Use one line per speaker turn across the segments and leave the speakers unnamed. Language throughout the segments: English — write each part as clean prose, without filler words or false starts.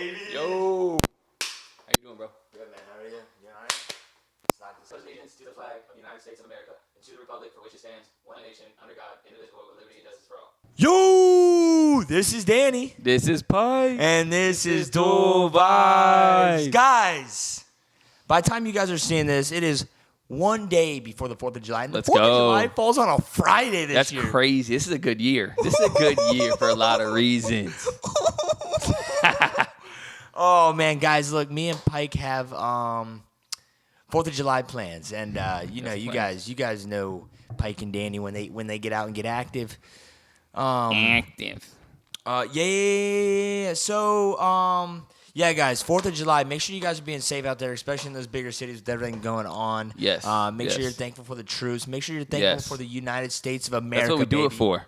baby.
Yo. How you doing, bro?
Good, man. How are you? You all right?
Pledge allegiance to the flag of the United States of America and to the republic for which it stands, one nation, under God, indivisible, with liberty and justice for all.
Yo, this is Danny.
This is Pike.
And this is
Dual
Dual Vibes.
Vibes.
Guys, by the time you guys are seeing this, it is one day before the 4th of July. And the
Let's
4th of
go.
July falls on a Friday this year.
That's crazy. This is a good year. This is a good year for a lot of reasons.
Oh, man, guys, look, me and Pike have 4th of July plans. And, you guys know Pike and Danny when they get out and get active.
Active.
So, yeah, guys, 4th of July, make sure you guys are being safe out there, especially in those bigger cities with everything going on.
Yes.
Make sure you're thankful for the troops. Make sure you're thankful for the United States of America.
That's what we do it
baby.
for.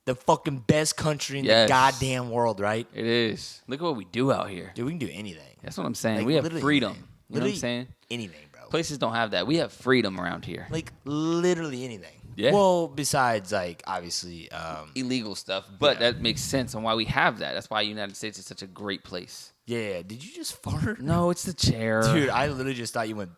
The fucking best country in the goddamn world, right?
It is. Look at what we do out here.
Dude, we can do anything.
That's what I'm saying.
Like,
we have
literally
freedom.
anything.
You know what I'm saying?
Anything, bro.
Places don't have that. We have freedom around here.
Like, literally anything.
Yeah.
Well, besides, like, obviously.
Illegal stuff. But that makes sense on why we have that. That's why the United States is such a great place.
Yeah. Did you just fart?
No, it's the chair.
Dude, I literally just thought you went.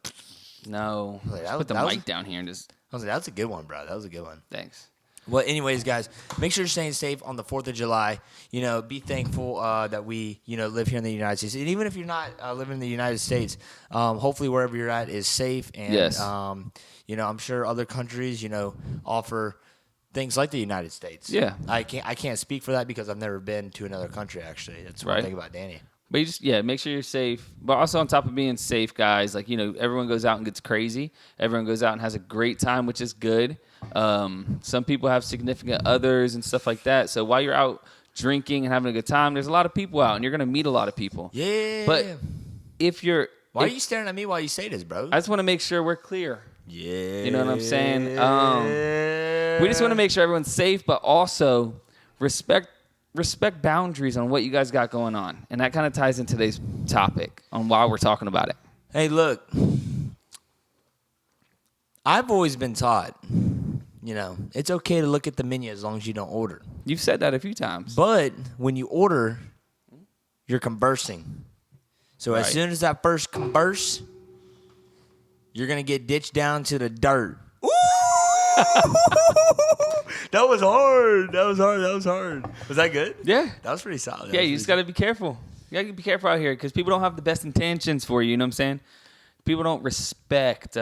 No.
Like,
Just put the mic down here and just.
I was like, that's a good one, bro. That was a good one.
Thanks.
Well, anyways, guys, make sure you're staying safe on the 4th of July. You know, be thankful that we, live here in the United States. And even if you're not living in the United States, hopefully wherever you're at is safe. And,
yes.
I'm sure other countries, offer things like the United States.
Yeah.
I can't speak for that because I've never been to another country, actually. That's one thing about Danny.
But you just, make sure you're safe. But also on top of being safe, guys, like, everyone goes out and gets crazy. Everyone goes out and has a great time, which is good. Some people have significant others and stuff like that. So while you're out drinking and having a good time, there's a lot of people out, and you're going to meet a lot of people.
Yeah.
But if you're...
Why are you staring at me while you say this, bro?
I just want to make sure we're clear.
Yeah.
You know what I'm saying? We just want to make sure everyone's safe, but also respect boundaries on what you guys got going on. And that kind of ties into today's topic on why we're talking about it.
Hey, look. I've always been taught, it's okay to look at the menu as long as you don't order.
You've said that a few times.
But when you order, you're conversing. So as soon as that first converse, you're going to get ditched down to the dirt. Ooh! That was hard. Was that good?
Yeah.
That was pretty solid.
Yeah, you just got to be careful. You got to be careful out here because people don't have the best intentions for you. You know what I'm saying? People don't respect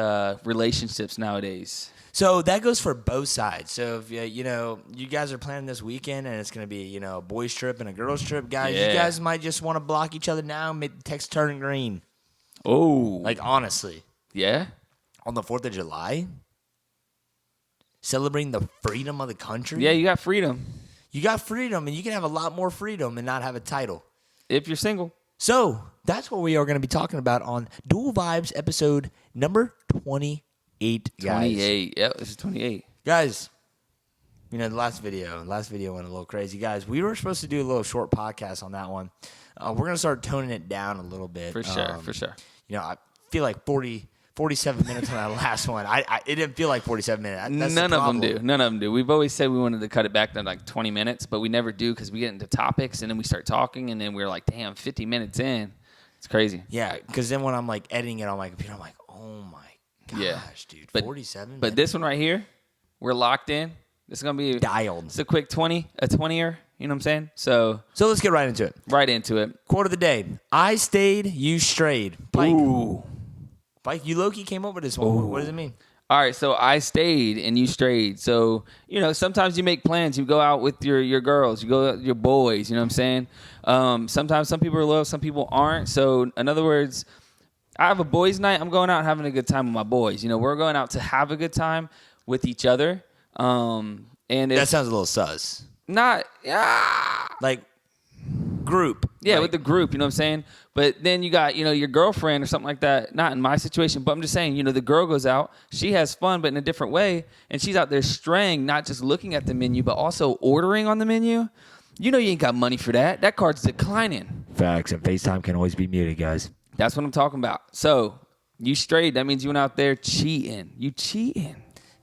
relationships nowadays.
So that goes for both sides. So if you guys are planning this weekend and it's going to be a boys trip and a girls trip, guys, you guys might just want to block each other now and make the text turn green.
Oh,
like honestly,
yeah.
On the 4th of July, celebrating the freedom of the country.
Yeah, you got freedom.
You got freedom, and you can have a lot more freedom and not have a title
if you're single. So
that's what we are going to be talking about on Dual Vibes episode number 28, guys.
28. Yeah, this is 28.
Guys, the last video went a little crazy. Guys, we were supposed to do a little short podcast on that one. We're going to start toning it down a little bit.
For sure.
I feel like 47 minutes on that last one. It didn't feel like 47 minutes. That's
None of them do. We've always said we wanted to cut it back to like 20 minutes, but we never do because we get into topics and then we start talking and then we're like, damn, 50 minutes in. It's crazy.
Yeah, because then when I'm like editing it on my computer, I'm like, oh my gosh, dude, 47 minutes.
But this one right here, we're locked in. This is going to be
dialed.
It's a quick 20-er. You know what I'm saying? So
let's get right into it. Quote of the day. I stayed, you strayed. Pike.
Ooh.
Pike, you low-key came up with this one. Ooh. What does it mean?
All right, so I stayed and you strayed. So, sometimes you make plans. You go out with your girls. You go out with your boys. You know what I'm saying? Sometimes some people are loyal, some people aren't. So, in other words, I have a boys' night. I'm going out and having a good time with my boys. We're going out to have a good time with each other. And
that sounds a little sus.
Not,
like group.
Yeah, with the group, you know what I'm saying? But then you got, your girlfriend or something like that. Not in my situation, but I'm just saying, the girl goes out. She has fun, but in a different way. And she's out there straying, not just looking at the menu, but also ordering on the menu. You ain't got money for that. That card's declining.
Facts, and FaceTime can always be muted, guys.
That's what I'm talking about. So, you strayed. That means you went out there cheating. You cheating.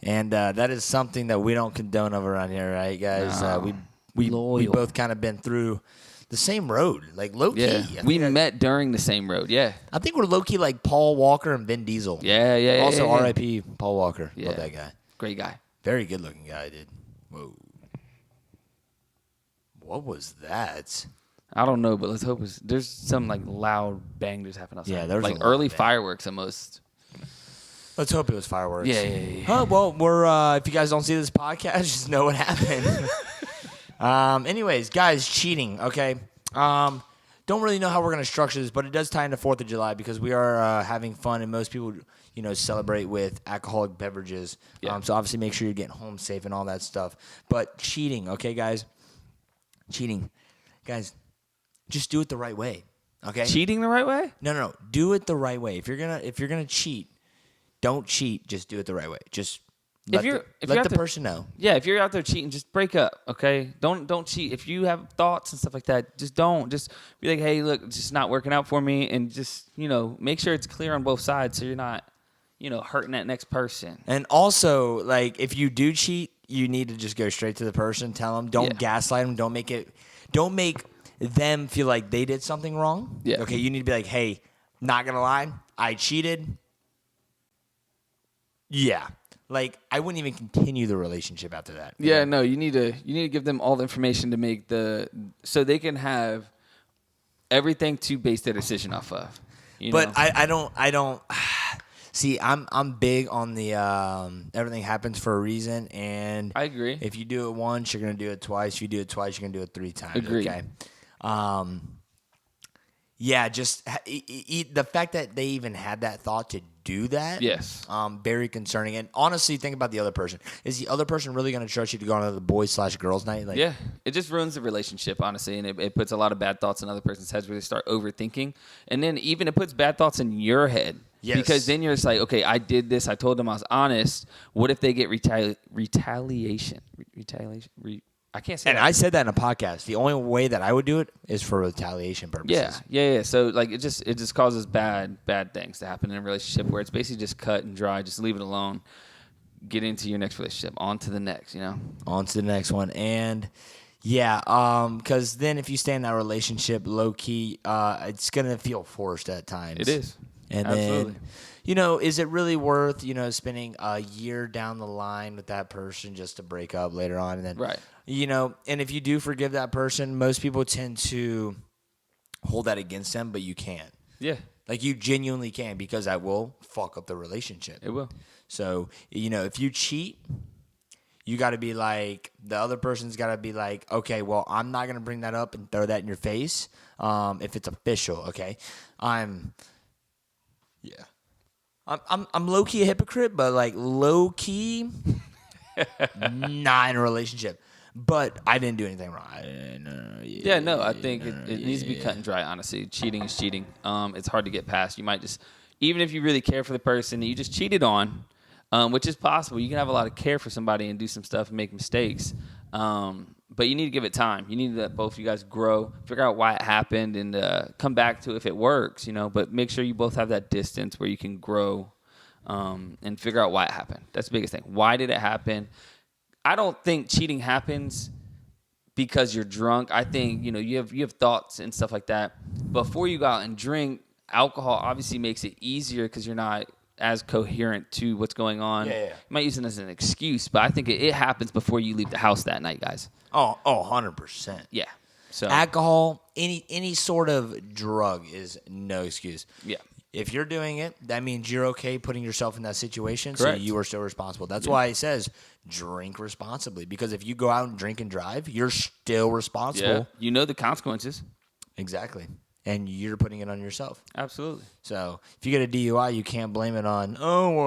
And that is something that we don't condone of around here, right, guys?
No.
We both kind of been through the same road, like low key.
Yeah, we met during the same road. Yeah,
I think we're low key like Paul Walker and Vin Diesel.
yeah.
Also,
yeah.
R.I.P. Paul Walker.
Yeah.
Love that guy.
Great guy.
Very good looking guy, dude. Whoa. What was that?
I don't know, but let's hope there's some like loud bangers happening outside.
Yeah, there's
like
a lot
early
of bang.
fireworks almost.
Let's hope it was fireworks.
Yeah.
Oh, well, we're if you guys don't see this podcast, just know what happened. Anyways, guys, cheating. Okay. Don't really know how we're gonna structure this, but it does tie into 4th of July because we are having fun, and most people, celebrate with alcoholic beverages.
Yeah.
So obviously, make sure you're getting home safe and all that stuff. But cheating, okay, guys. Cheating, guys. Just do it the right way. Okay.
Cheating the right way?
No. Do it the right way. If you're gonna cheat, don't cheat. Just do it the right way. Just let the person know.
Yeah, if you're out there cheating, just break up, okay? Don't cheat. If you have thoughts and stuff like that, just don't. Just be like, hey, look, it's just not working out for me, and just make sure it's clear on both sides, so you're not hurting that next person.
And also, like, if you do cheat, you need to just go straight to the person. Tell them. Don't gaslight them. Don't make them feel like they did something wrong.
Yeah.
Okay. You need to be like, hey, not gonna lie, I cheated. Yeah. Like, I wouldn't even continue the relationship after that.
Yeah, no, you need to give them all the information to make so they can have everything to base their decision off of.
But I don't see, I'm big on the everything happens for a reason, and
I agree.
If you do it once, you're gonna do it twice. If you do it twice, you're gonna do it 3 times.
Agreed.
Okay. Yeah, just the fact that they even had that thought to do that.
Yes.
Very concerning. And honestly, think about the other person. Is the other person really going to trust you to go on to the boys/girls night? Like,
yeah, it just ruins the relationship, honestly, and it puts a lot of bad thoughts in other person's heads where they start overthinking, and then even it puts bad thoughts in your head.
Yes.
Because then you're just like, okay, I did this. I told them I was honest. What if they get retaliation? I can't say
And
that.
I said that in a podcast. The only way that I would do it is for retaliation purposes.
Yeah. So like it just causes bad things to happen in a relationship where it's basically just cut and dry. Just leave it alone. Get into your next relationship. On to the next.
On to the next one. And yeah, because then if you stay in that relationship low key, it's gonna feel forced at times.
It is.
And
Absolutely.
then, is it really worth, spending a year down the line with that person just to break up later on? And then,
Right.
And if you do forgive that person, most people tend to hold that against them, but you can't.
Yeah.
Like, you genuinely can, because that will fuck up the relationship.
It will.
So, if you cheat, you got to be like, the other person's got to be like, okay, well, I'm not going to bring that up and throw that in your face if it's official, okay? I'm low key a hypocrite, but like low key, not in a relationship. But I didn't do anything wrong.
I think it needs to be cut and dry. Honestly, cheating is cheating. It's hard to get past. You might just, even if you really care for the person that you just cheated on, which is possible. You can have a lot of care for somebody and do some stuff and make mistakes. But you need to give it time. You need to let both of you guys grow, figure out why it happened, and come back to it if it works, But make sure you both have that distance where you can grow and figure out why it happened. That's the biggest thing. Why did it happen? I don't think cheating happens because you're drunk. I think, you have thoughts and stuff like that. Before you go out and drink, alcohol obviously makes it easier because you're not as coherent to what's going on.
Yeah.
You might use it as an excuse, but I think it happens before you leave the house that night, guys.
Oh, 100%.
Yeah. So
Alcohol, any sort of drug is no excuse.
Yeah.
If you're doing it, that means you're okay putting yourself in that situation.
Correct.
So you are still responsible. That's why it says drink responsibly. Because if you go out and drink and drive, you're still responsible.
Yeah. You know the consequences.
Exactly. And you're putting it on yourself.
Absolutely.
So if you get a DUI, you can't blame it on,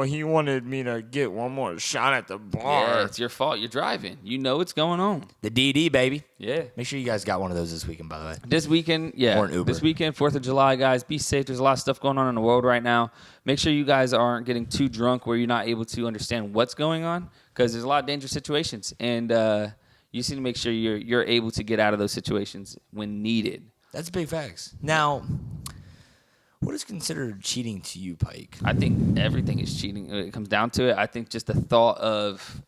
he wanted me to get one more shot at the bar.
Yeah, it's your fault. You're driving. You know what's going on.
The DD, baby.
Yeah.
Make sure you guys got one of those this weekend, by the way.
This weekend, yeah.
Or an Uber.
This weekend, 4th of July, guys, be safe. There's a lot of stuff going on in the world right now. Make sure you guys aren't getting too drunk where you're not able to understand what's going on, because there's a lot of dangerous situations. And you just need to make sure you're able to get out of those situations when needed.
That's big facts. Now, what is considered cheating to you, Pike?
I think everything is cheating. When it comes down to it, I think just the thought of,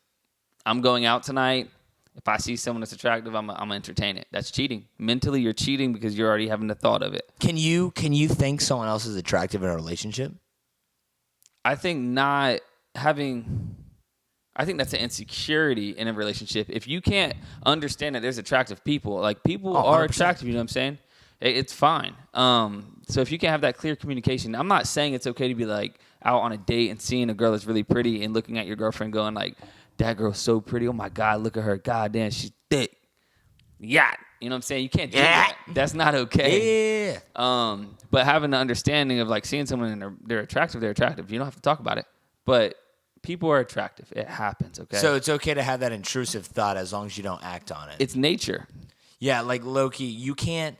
I'm going out tonight, If I see someone that's attractive, I'm gonna entertain it. That's cheating. Mentally, you're cheating because you're already having the thought of it.
Can you think someone else is attractive in a relationship?
I think not having. I think that's an insecurity in a relationship. If you can't understand that there's attractive people, like people are
100%.
attractive, you know what I'm saying? It's fine. So if you can't have that clear communication, I'm not saying it's okay to be like out on a date and seeing a girl that's really pretty and looking at your girlfriend going like, that girl's so pretty. Oh my God, look at her. God damn, she's thick. Yeah. You know what I'm saying? You can't do that. That's not okay.
Yeah.
But having the understanding of like seeing someone and they're attractive, they're attractive. You don't have to talk about it. But people are attractive. It happens, okay?
So it's okay to have that intrusive thought as long as you don't act on it.
It's nature.
Yeah, like low-key, you can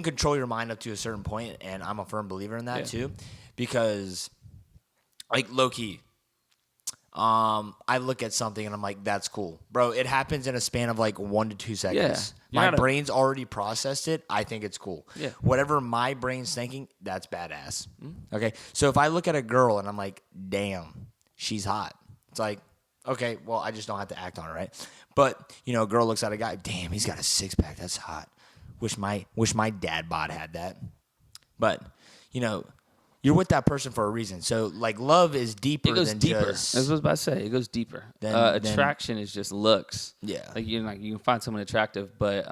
control your mind up to a certain point, and I'm a firm believer in that too. Because, like, low-key, I look at something and I'm like, that's cool. Bro, it happens in a span of like 1 to 2 seconds.
Yeah.
My brain's already processed it. I think it's cool.
Yeah.
Whatever my brain's thinking, that's badass. Okay? So if I look at a girl and I'm like, damn, she's hot. It's like, okay, well, I just don't have to act on it, right? But, you know, a girl looks at a guy, damn, he's got a six-pack. That's hot. Wish my dad bod had that. But, you know, you're with that person for a reason. So, like, love is deeper than
deeper.
just...
That's what I was about to say. It goes deeper. Attraction is just looks.
Yeah.
Like, you can find someone attractive, but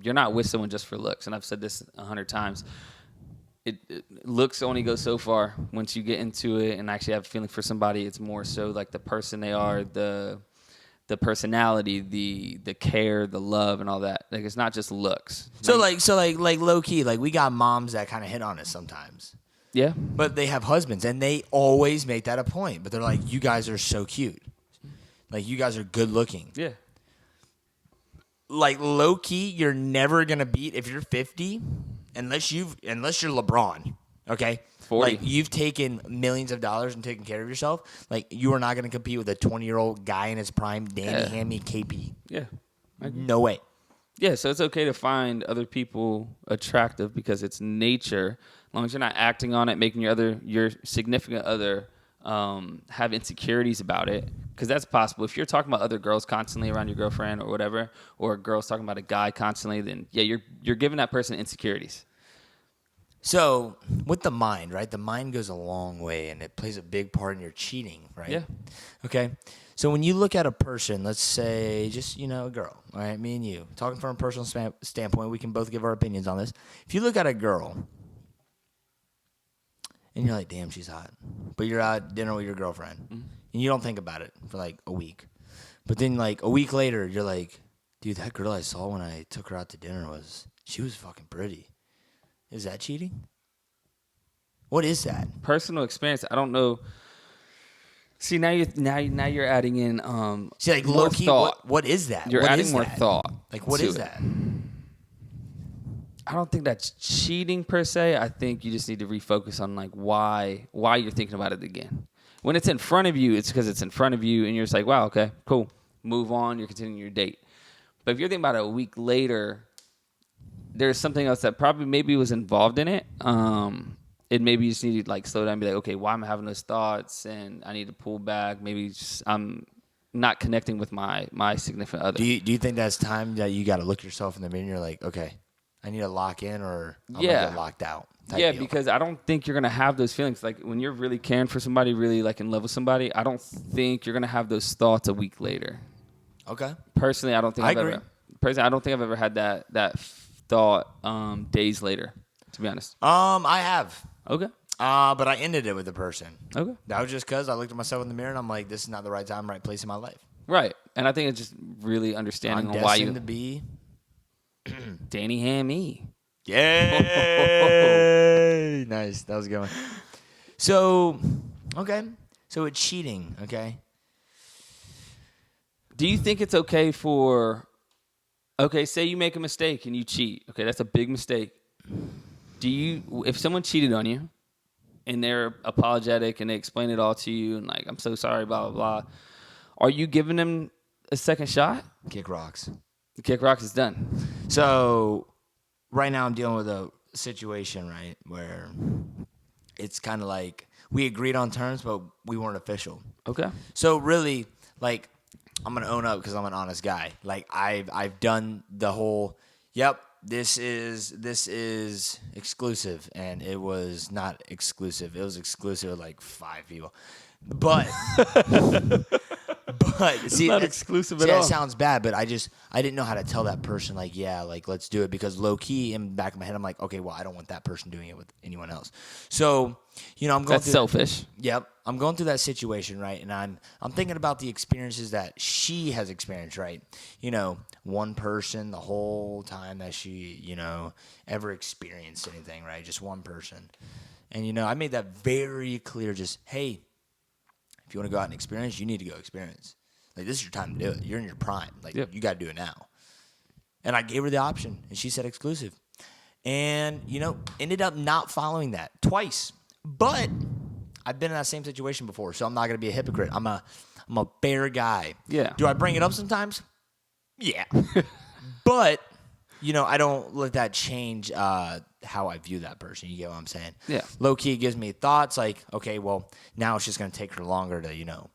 you're not with someone just for looks. And I've said this 100 times. It looks only go so far. Once you get into it and actually have a feeling for somebody, it's more so like the person they are, the personality, the care, the love, and all that. Like, it's not just looks.
So low key, like, we got moms that kind of hit on us sometimes.
Yeah.
But they have husbands, and they always make that a point. But they're like, you guys are so cute. Like, you guys are good looking.
Yeah.
Like, low key, you're never gonna beat if you're 50, unless you're LeBron. Okay.
40.
Like, you've taken millions of dollars and taken care of yourself. Like, you are not gonna compete with a 20-year-old guy in his prime, Danny Hammy, KP.
Yeah.
No way.
Yeah, so it's okay to find other people attractive because it's nature. As long as you're not acting on it, making your significant other have insecurities about it, because that's possible. If you're talking about other girls constantly around your girlfriend or whatever, or a girl's talking about a guy constantly, then yeah, you're giving that person insecurities.
So with the mind, right? The mind goes a long way, and it plays a big part in your cheating, right?
Yeah.
Okay. So when you look at a person, let's say just, you know, a girl, all right, me and you, talking from a personal standpoint, we can both give our opinions on this. If you look at a girl and you're like, damn, she's hot, but you're out dinner with your girlfriend and you don't think about it for like a week. But then like a week later, you're like, dude, that girl I saw when I took her out to dinner she was fucking pretty. Is that cheating? What is that?
Personal experience. I don't know. See, now you're adding in
See, like,
more
low-key,
thought.
what is that?
You're
What
adding
is
more
that?
thought.
Like, what
to
is
it.
that?
I don't think that's cheating per se. I think you just need to refocus on like why you're thinking about it again. When it's in front of you, it's because it's in front of you, and you're just like, wow, okay, cool, move on. You're continuing your date. But if you're thinking about it a week later, there's something else that probably maybe was involved in it. And maybe you just need to like slow down and be like, okay, why am I having those thoughts? And I need to pull back. Maybe just, I'm not connecting with my significant other.
Do you think that's time that you got to look yourself in the mirror and you're like, okay, I need to lock in or I'm going to get locked out?
Yeah,
deal?
because I don't think you're going to have those feelings. Like when you're really caring for somebody, really like in love with somebody, I don't think you're going to have those thoughts a week later.
Okay.
Personally, I don't think
I
I've
agree.
I don't think I've ever had that thought days later, to be honest.
I have.
Okay.
But I ended it with the person.
Okay.
That was just because I looked at myself in the mirror and I'm like, this is not the right time, right place in my life.
Right. And I think it's just really understanding
I'm
on why you
destined to be
Danny Hammy.
Yay! Nice. That was a good one. So, okay. So it's cheating, okay?
Do you think it's okay say you make a mistake and you cheat. Okay, that's a big mistake. If someone cheated on you and they're apologetic and they explain it all to you and like, I'm so sorry, blah, blah, blah, are you giving them a second shot?
Kick rocks.
The kick rocks is done.
So right now I'm dealing with a situation, right, where it's kind of like we agreed on terms, but we weren't official.
Okay.
So really, like, I'm gonna own up because I'm an honest guy. Like I've done the whole. Yep, this is exclusive, and it was not exclusive. It was exclusive with like 5 people, but see,
not exclusive at
see,
all.
that sounds bad, but I didn't know how to tell that person like, yeah, like let's do it, because low key in the back of my head I'm like, okay, well I don't want that person doing it with anyone else. So I'm going.
That's selfish.
Yep, I'm going through that situation, right, and I'm thinking about the experiences that she has experienced, right. One person the whole time that she ever experienced anything, right, just one person, and I made that very clear. Just hey. If you want to go out and experience, you need to go experience. Like, this is your time to do it. You're in your prime. Like,
Yep.
You got to do it now. And I gave her the option, and she said exclusive. And, ended up not following that twice. But I've been in that same situation before, so I'm not going to be a hypocrite. I'm a fair guy.
Yeah.
Do I bring it up sometimes? Yeah. But, I don't let that change how I view that person. You get what I'm saying?
Yeah.
Low key, it gives me thoughts like, okay, well, now it's just going to take her longer to,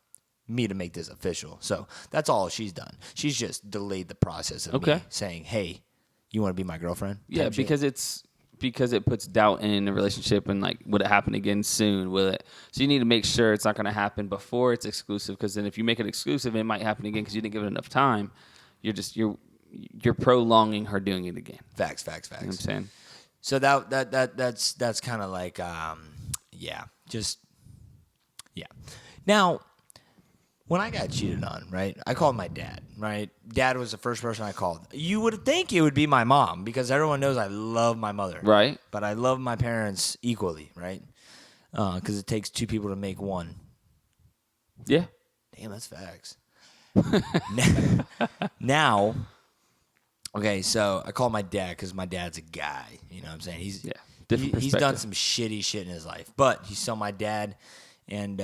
me to make this official. So that's all she's done. She's just delayed the process of me saying, hey, you want to be my girlfriend?
Yeah, because it puts doubt in the relationship, and like, would it happen again soon? Will it? So you need to make sure it's not going to happen before it's exclusive, because then if you make it exclusive, it might happen again because you didn't give it enough time. You're prolonging her doing it again.
Facts.
You know what I'm saying?
So that's kind of like, yeah. Now, when I got cheated on, right, I called my dad, right? Dad was the first person I called. You would think it would be my mom, because everyone knows I love my mother.
Right.
But I love my parents equally, right? Because it takes 2 people to make one.
Yeah.
Damn, that's facts. Now, okay, so I call my dad because my dad's a guy. You know what I'm saying? He's
different
he's
perspective.
done some shitty shit in his life, but he's still my dad. And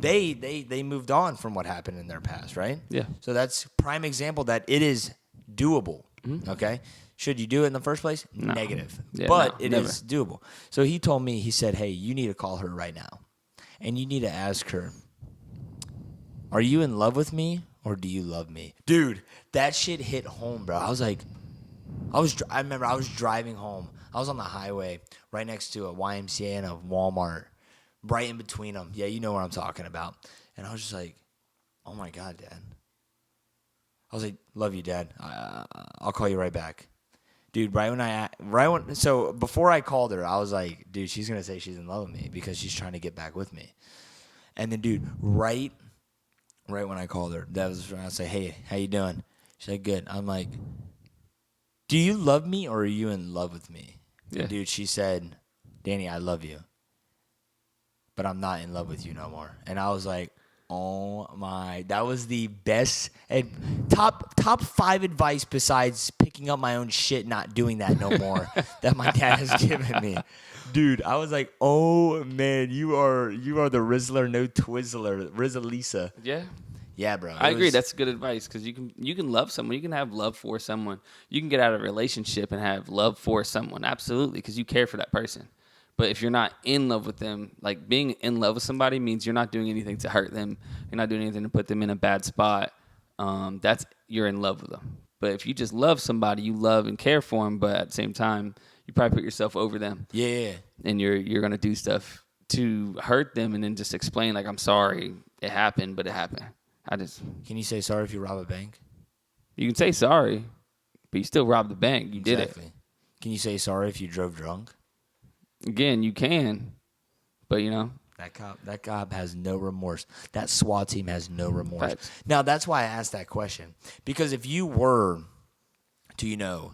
they moved on from what happened in their past, right?
Yeah.
So that's prime example that it is doable.
Mm-hmm.
Okay. Should you do it in the first place?
No.
Negative.
Yeah,
but
no,
it
never.
is doable. So he told me, he said, hey, you need to call her right now, and you need to ask her, are you in love with me or do you love me? Dude, that shit hit home, bro. I was like, I remember I was driving home. I was on the highway right next to a YMCA and a Walmart, right in between them. Yeah, you know what I'm talking about. And I was just like, oh my God, Dad. I was like, love you, Dad. I'll call you right back. Dude, so before I called her, I was like, dude, she's going to say she's in love with me because she's trying to get back with me. And then, dude, right when I called her, that was when I say, hey, how you doing? She said, good. I'm like, do you love me or are you in love with me?
Yeah.
And dude, she said, Danny, I love you, but I'm not in love with you no more. And I was like, oh my, that was the best and top 5 advice besides picking up my own shit, not doing that no more, that my dad has given me. Dude, I was like, oh man, you are the Rizzler, no Twizzler, Rizzalisa.
Yeah.
Yeah, bro.
I agree. That's good advice, because you can love someone. You can have love for someone. You can get out of a relationship and have love for someone. Absolutely, because you care for that person. But if you're not in love with them, like being in love with somebody means you're not doing anything to hurt them. You're not doing anything to put them in a bad spot. You're in love with them. But if you just love somebody, you love and care for them, but at the same time, you probably put yourself over them.
Yeah.
And you're gonna do stuff to hurt them, and then just explain like, I'm sorry, it happened, but it happened.
Can you say sorry if you rob a bank?
You can say sorry, but you still robbed the bank. You did it.
Can you say sorry if you drove drunk?
Again, you can, but
That cop has no remorse. That SWAT team has no remorse.
Facts.
Now, that's why I asked that question. Because if you were to,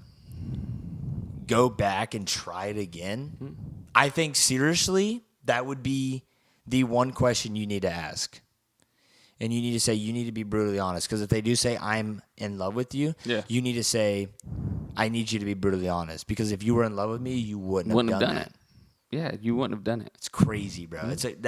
go back and try it again, I think seriously, that would be the one question you need to ask. And you need to say, you need to be brutally honest. Because if they do say, I'm in love with you, you need to say, I need you to be brutally honest. Because if you were in love with me, you wouldn't have done that.
Yeah, you wouldn't have done it.
It's crazy, bro. Mm-hmm.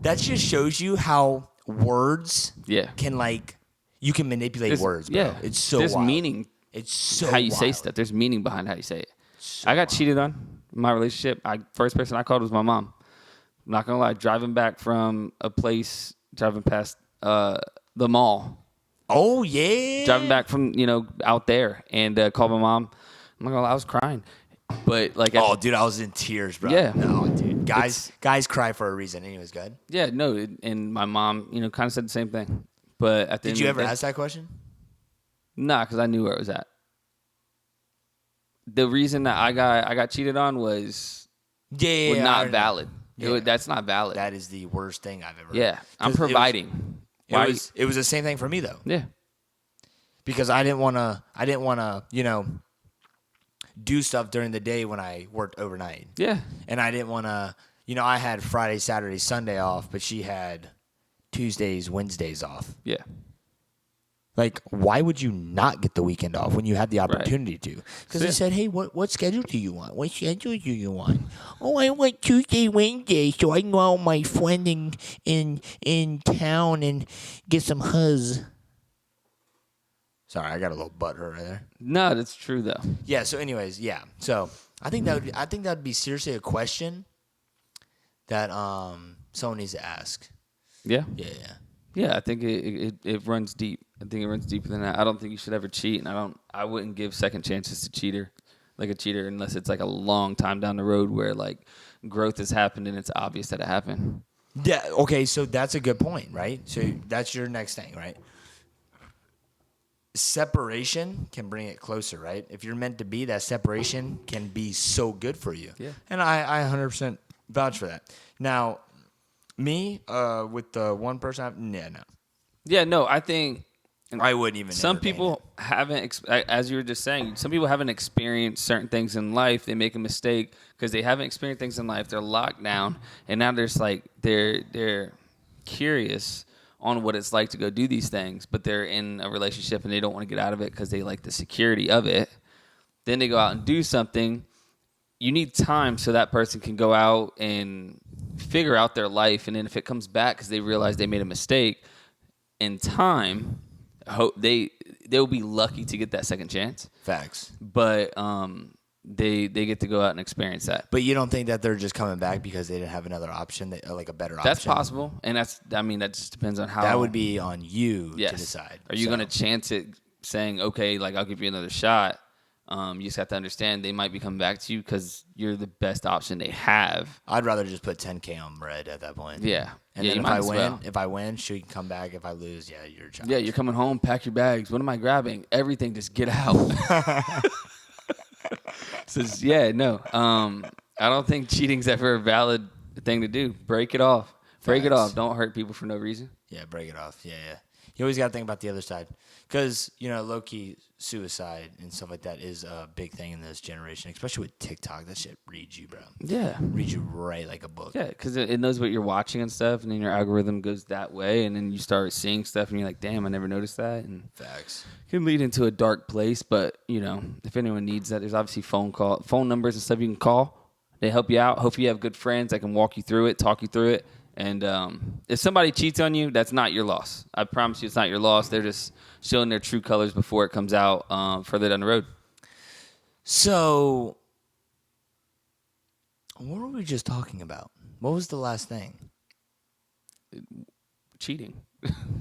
That just shows you how words can, like, you can manipulate words, bro.
Yeah.
It's so
There's
wild.
meaning.
It's so
how you
wild.
say stuff. There's meaning behind how you say it.
So
I got cheated on in my relationship. First person I called was my mom. I'm not gonna lie. Driving back from a place, driving past the mall,
Oh yeah.
Driving back from out there, and called my mom. I'm not gonna lie, I was crying, but like,
Dude, I was in tears, bro.
Yeah.
No, dude. Guys cry for a reason. Anyways, go ahead.
yeah, no, and my mom, kind of said the same thing. But at the
Did
end
you
of
ever
the day,
ask that question?
nah, because I knew where it was at. The reason that I got cheated on was
Yeah,
not valid.
Yeah.
That's not valid.
That is the worst thing I've ever.
Yeah, I'm
'Cause
providing. Why?
It was the same thing for me though,
Yeah,
because I didn't want to, do stuff during the day when I worked overnight.
yeah,
And I didn't want to, I had Friday, Saturday, Sunday off, but she had Tuesdays, Wednesdays off.
yeah.
Like, why would you not get the weekend off when you had the opportunity to? Because
Yeah.
I said, hey, what schedule do you want? What schedule do you want? Oh, I want Tuesday, Wednesday, so I can go out with my friend in town and get some huzz. Sorry, I got a little butthurt right there.
No, that's true though.
Yeah. So, anyways, yeah. So, I think that'd be seriously a question that someone needs to ask.
Yeah,
Yeah.
yeah. I think it runs deep. I think it runs deeper than that. I don't think you should ever cheat, and I wouldn't give second chances to a cheater, unless it's like a long time down the road where like growth has happened and it's obvious that it happened.
Yeah. Okay. So that's a good point, right? So that's your next thing, right? Separation can bring it closer, right? If you're meant to be, that separation can be so good for you.
Yeah.
And I 100% vouch for that. Now, me, with the one person, no.
Yeah, no, I think
I wouldn't even.
some
entertain
people haven't, as you were just saying, some people haven't experienced certain things in life. They make a mistake because they haven't experienced things in life. They're locked down, and now there's like they're curious on what it's like to go do these things, but they're in a relationship and they don't want to get out of it because they like the security of it. Then they go out and do something. You need time so that person can go out and figure out their life, and then if it comes back because they realize they made a mistake, in time, they'll be lucky to get that second chance.
Facts.
But they get to go out and experience that.
But you don't think that they're just coming back because they didn't have another option, like a better option?
That's possible, and that just depends on how.
That would be on you
yes.
to decide.
Are you going to chance it, saying, okay, like I'll give you another shot? You just have to understand they might be coming back to you because you're the best option they have.
I'd rather just put 10K on red at that point.
Yeah.
And
yeah,
then
you
if I win, she can come back. If I lose, yeah, you're a child.
Yeah, you're coming home, pack your bags. What am I grabbing? Everything, just get out. So, yeah, no. I don't think cheating's ever a valid thing to do. Break it off. Break it off. Don't hurt people for no reason.
Yeah, break it off. Yeah. You always got to think about the other side. Because, low-key suicide and stuff like that is a big thing in this generation, especially with TikTok. That shit reads you, bro.
Yeah.
Reads you right like a book.
Yeah, because it knows what you're watching and stuff, and then your algorithm goes that way, and then you start seeing stuff, and you're like, damn, I never noticed that. And
Facts.
it can lead into a dark place, but, if anyone needs that, there's obviously phone numbers and stuff you can call. They help you out. Hopefully you have good friends that can walk you through it, talk you through it. And if somebody cheats on you, that's not your loss. I promise you it's not your loss. They're just showing their true colors before it comes out further down the road.
So, what were we just talking about? What was the last thing?
Cheating.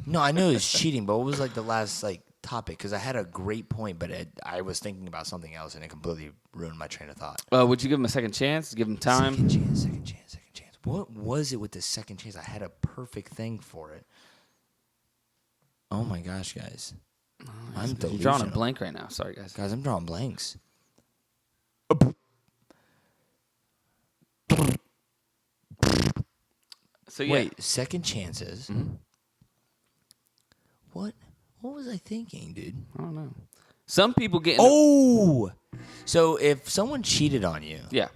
No, I know it's cheating, but what was like the last topic? Because I had a great point, but I was thinking about something else, and it completely ruined my train of thought.
Would you give them a second chance? Give them time?
Second chance. What was it with the second chance? I had a perfect thing for it. Oh my gosh, guys. I'm delusional.
You're drawing a blank right now. Sorry, guys.
Guys, I'm drawing blanks.
So yeah.
Wait, second chances?
Mm-hmm.
What was I thinking, dude?
I don't know. Some people get...
So if someone cheated on you...
Yeah.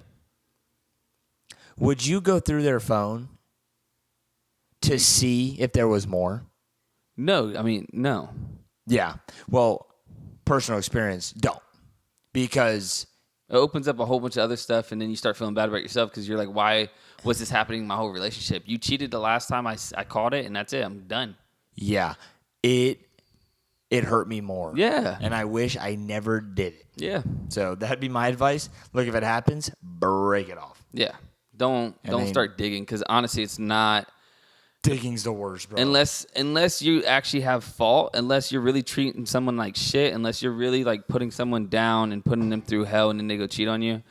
Would you go through their phone to see if there was more?
No. I mean, no.
Yeah. Well, personal experience, don't. Because...
It opens up a whole bunch of other stuff, and then you start feeling bad about yourself because you're like, why was this happening in my whole relationship? You cheated the last time I caught it, and that's it. I'm done.
Yeah. It hurt me more.
Yeah.
And I wish I never did it.
Yeah.
So that'd be my advice. Look, if it happens, break it off.
Yeah. Don't start digging because honestly, it's not
Digging's the worst, bro.
Unless you actually have fault, unless you're really treating someone like shit, unless you're really like putting someone down and putting them through hell and then they go cheat on you.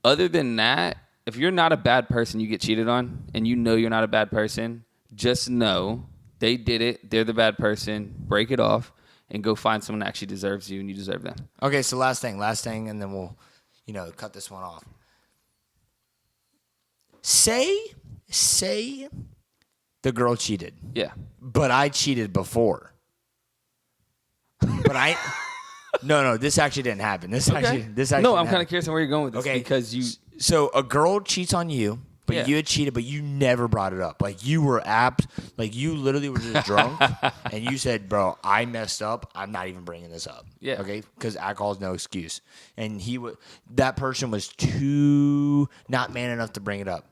Other than that, if you're not a bad person, you get cheated on, and you know you're not a bad person, just know they did it. They're the bad person. Break it off and go find someone that actually deserves you, and you deserve them.
Okay, so last thing, and then we'll, cut this one off. Say the girl cheated.
Yeah.
But I cheated before. But No, this actually didn't happen. This actually
No, I'm kind of curious on where you're going with this because you.
So a girl cheats on you, but you had cheated, but you never brought it up. Like you were apt, like you literally were just drunk, and you said, "Bro, I messed up. I'm not even bringing this up."
Yeah.
Okay, because alcohol is no excuse, and that person was too not man enough to bring it up.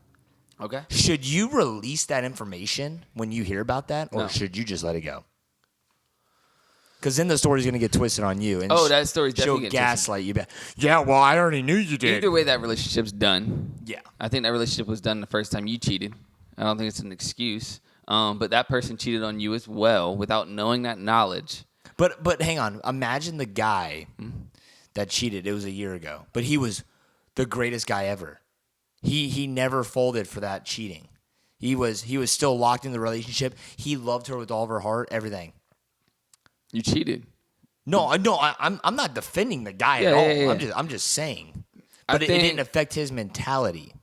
Okay.
Should you release that information when you hear about that, or
No.
should you just let it go? Because then the story's going to get twisted on you. And
that story's definitely
she'll
getting
gaslight you. Yeah, well, I already knew you did.
Either way, that relationship's done.
Yeah.
I think that relationship was done the first time you cheated. I don't think it's an excuse. But that person cheated on you as well without knowing that knowledge.
But hang on. Imagine the guy that cheated. It was a year ago. But he was the greatest guy ever. He never folded for that cheating. He was still locked in the relationship. He loved her with all of her heart, everything.
You cheated.
No, I'm not defending the guy at all.
Yeah.
I'm just saying. But it didn't affect his mentality.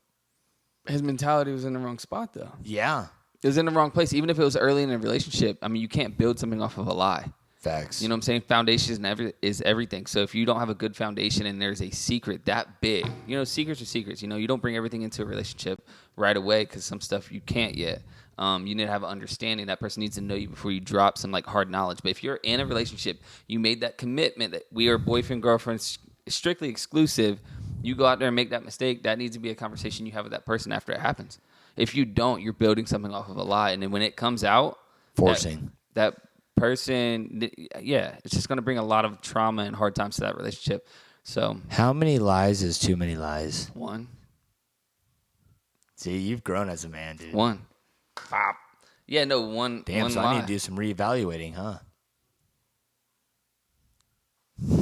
His mentality was in the wrong spot, though.
Yeah.
It was in the wrong place. Even if it was early in a relationship, I mean, you can't build something off of a lie.
Facts.
You know what I'm saying? Foundation is everything. So if you don't have a good foundation and there's a secret that big, secrets are secrets. You don't bring everything into a relationship right away because some stuff you can't yet. You need to have an understanding. That person needs to know you before you drop some like hard knowledge. But if you're in a relationship, you made that commitment that we are boyfriend, girlfriend, strictly exclusive. You go out there and make that mistake. That needs to be a conversation you have with that person after it happens. If you don't, you're building something off of a lie. And then when it comes out,
forcing
that person, it's just going to bring a lot of trauma and hard times to that relationship. So,
how many lies is too many lies?
One.
See, you've grown as a man, dude.
One. Pop. Yeah, no, one.
Damn,
one
so
lie.
I need to do some reevaluating, huh?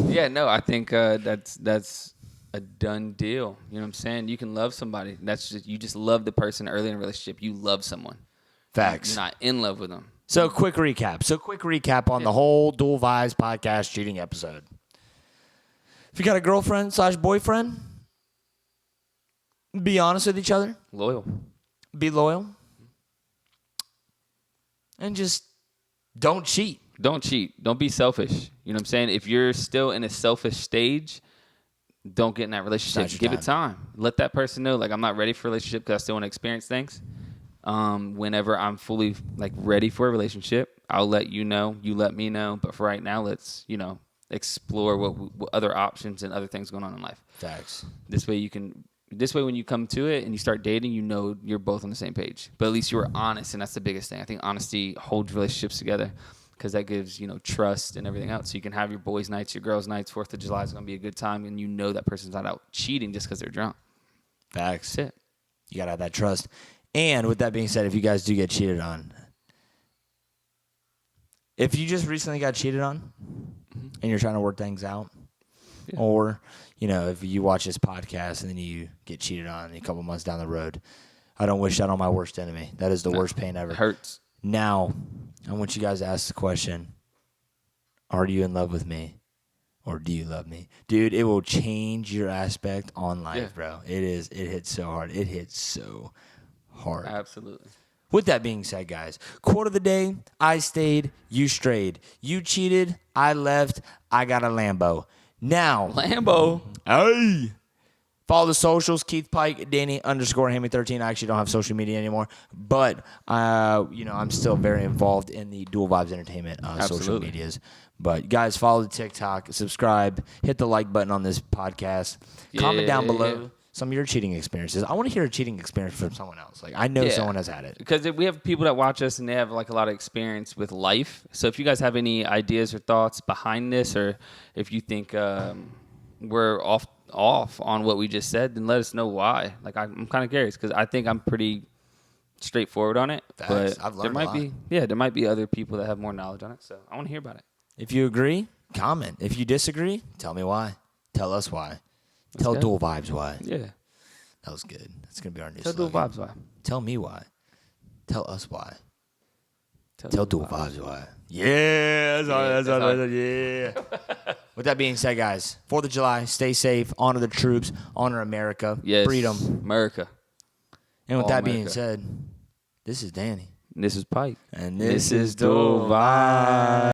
Yeah, no, I think that's a done deal. You know what I'm saying? You can love somebody. You just love the person early in a relationship. You love someone.
Facts.
You're not in love with them.
So quick recap on the whole Dual Vibes podcast cheating episode. If you got a girlfriend / boyfriend, be honest with each other.
Loyal.
Be loyal. And just don't cheat.
Don't cheat. Don't be selfish. You know what I'm saying? If you're still in a selfish stage, don't get in that relationship. Give it time. Let that person know, like, I'm not ready for a relationship because I still want to experience things. Whenever I'm fully like ready for a relationship, I'll let you know. You let me know. But for right now, let's explore what other options and other things going on in life.
Facts.
This way when you come to it and you start dating, you're both on the same page. But at least you were honest, and that's the biggest thing. I think honesty holds relationships together because that gives trust and everything else. So you can have your boys' nights, your girls' nights. 4th of July is going to be a good time, and that person's not out cheating just because they're drunk.
Facts.
That's it.
You got to have that trust. And with that being said, if you guys do get cheated on, if you just recently got cheated on and you're trying to work things out, or, if you watch this podcast and then you get cheated on a couple months down the road, I don't wish that on my worst enemy. That is the worst pain ever.
It hurts.
Now, I want you guys to ask the question, are you in love with me? Or do you love me? Dude, it will change your aspect on life, bro. It hits so hard. It hits so hard.
Absolutely.
With that being said, guys, quote of the day, I stayed, you strayed. You cheated, I left, I got a Lambo. Now,
Lambo.
Hey. Follow the socials, Keith Pike, Danny_Hammy13. I actually don't have social media anymore, but I'm still very involved in the Dual Vibes Entertainment social medias. But guys, follow the TikTok, subscribe, hit the like button on this podcast. Comment down below some of your cheating experiences. I want to hear a cheating experience from someone else. Like, I know someone has had it.
Because we have people that watch us and they have like a lot of experience with life. So if you guys have any ideas or thoughts behind this, or if you think we're off on what we just said, then let us know why. Like, I'm kind of curious because I think I'm pretty straightforward on it.
Facts.
But
I've
there
learned a
might
lot.
be there might be other people that have more knowledge on it. So I want to hear about it.
If you agree, comment. If you disagree, tell me why. Tell us why. Tell
go.
Dual Vibes why.
Yeah.
That was good. That's going to be our new
Tell Dual
slogan.
Vibes why.
Tell me why. Tell us why.
Tell
Tell Dual Vibes why. Yeah. That's all. Yeah. With that being said, guys, 4th of July, stay safe, honor the troops, honor America,
Yes.
freedom.
America.
And with
All
that being
America.
said, this is Danny.
This is Pike.
And
This is Dual Vibes.